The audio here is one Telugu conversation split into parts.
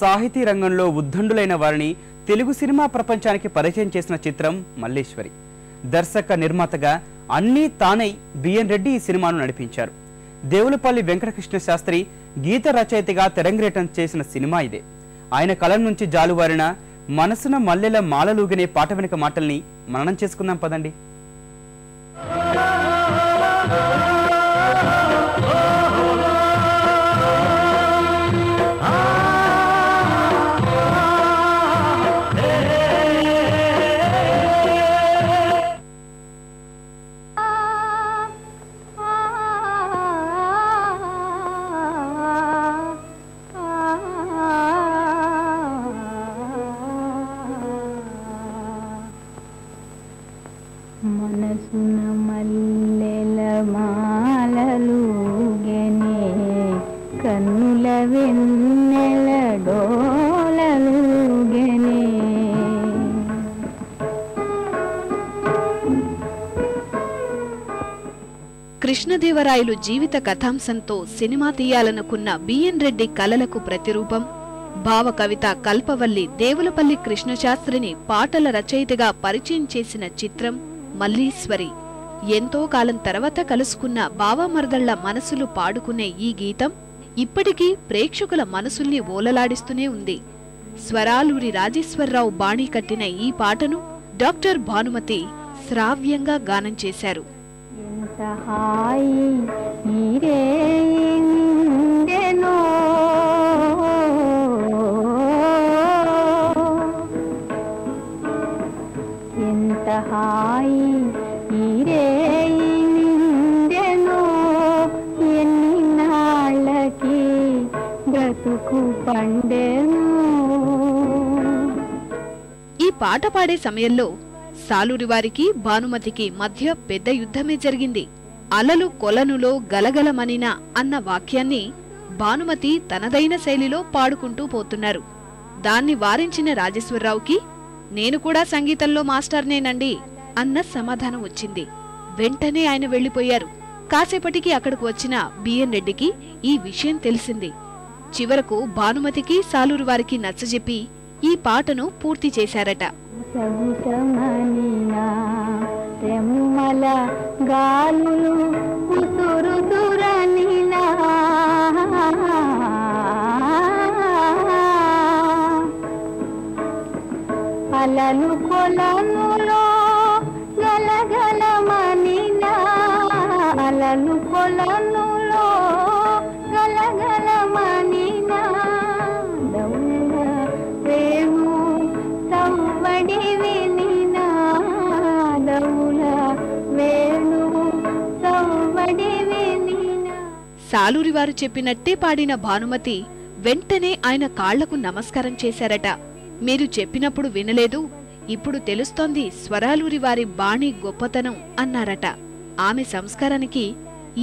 సాహితీ రంగంలో ఉద్దండులైన వారిని తెలుగు సినిమా ప్రపంచానికి పరిచయం చేసిన చిత్రం మల్లీశ్వరి. దర్శక నిర్మాతగా అన్నీ తానై బిఎన్ రెడ్డి ఈ సినిమాను నడిపించారు. దేవులపల్లి వెంకటకృష్ణ శాస్త్రి గీత రచయితగా తెరంగేటం చేసిన సినిమా ఇదే. ఆయన కలం నుంచి జాలువారిన మనసున మల్లెల మాలలూగినే పాట వెనుక మాటల్ని మననం చేసుకుందాం పదండి. మనసున మల్లెల మాలలూగెనే కన్నుల వెన్నెల డోలలూగెనే కృష్ణదేవరాయలు జీవిత కథాంశంతో సినిమా తీయాలనుకున్న బిఎన్ రెడ్డి కలలకు ప్రతిరూపం భావ కవిత కల్పవల్లి దేవులపల్లి కృష్ణశాస్త్రిని పాటల రచయితగా పరిచయం చేసిన చిత్రం మల్లీశ్వరి. ఎంతో కాలం తర్వాత కలుసుకున్న బావమరదళ్ల మనసులు పాడుకునే ఈ గీతం ఇప్పటికీ ప్రేక్షకుల మనసుల్ని ఓలలాడిస్తూనే ఉంది. స్వరాలూరి రాజేశ్వరరావు బాణీ కట్టిన ఈ పాటను డాక్టర్ భానుమతి శ్రావ్యంగా గానం చేశారు. ఈ పాట పాడే సమయంలో సాలూరి వారికి భానుమతికి మధ్య పెద్ద యుద్ధమే జరిగింది. అలలు కొలనులో గలగలమనినా అన్న వాక్యాన్ని భానుమతి తనదైన శైలిలో పాడుకుంటూ పోతున్నారు. దాన్ని వారించిన రాజేశ్వరరావుకి నేను కూడా సంగీతంలో మాస్టర్నేనండి అన్న సమాధానం వచ్చింది. వెంటనే ఆయన వెళ్లిపోయారు. కాసేపటికి అక్కడికి వచ్చిన బిఎన్ రెడ్డికి ఈ విషయం తెలిసింది. చివరకు భానుమతికి సాలూరి వారికి నచ్చజెప్పి ఈ పాటను పూర్తి చేశారట. అలలు కొలనులో గలగలమనినా అలలు కొలనులో గలగలమనినా దౌల వేణు సవ్వడి వినినా దౌల వేణు సవ్వడి వినినా. సాలూరి వారు చెప్పినట్టే పాడిన భానుమతి వెంటనే ఆయన కాళ్లకు నమస్కారం చేశారట. మీరు చెప్పినప్పుడు వినలేదు, ఇప్పుడు తెలుస్తోంది స్వరాలూరి వారి బాణీ గొప్పతనం అన్నారట. ఆమె సంస్కారానికి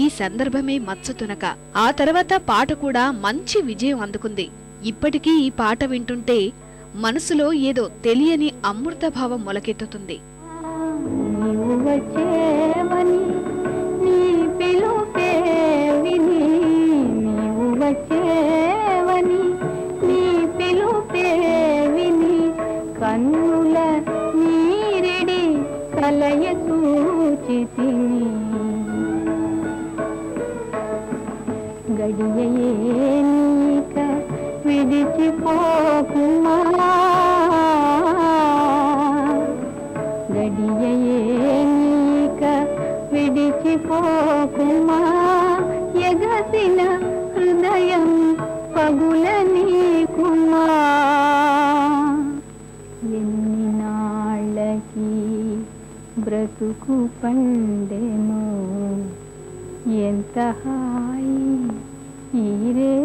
ఈ సందర్భమే మచ్చతునక. ఆ తర్వాత పాట కూడా మంచి విజయం అందుకుంది. ఇప్పటికీ ఈ పాట వింటుంటే మనసులో ఏదో తెలియని అమృతభావం మొలకెత్తుతుంది. కన్నుల నీరెడి కలయ సూచితిని గడియయే నీక విడిచిపోకుమా గడియయే నీక విడిచిపోకుమా ఎగసిన హృదయం పగుల నీకుమా ఎన్ని నాళ్ళకి బ్రతుకు పండెను ఎంత హాయి ఈరే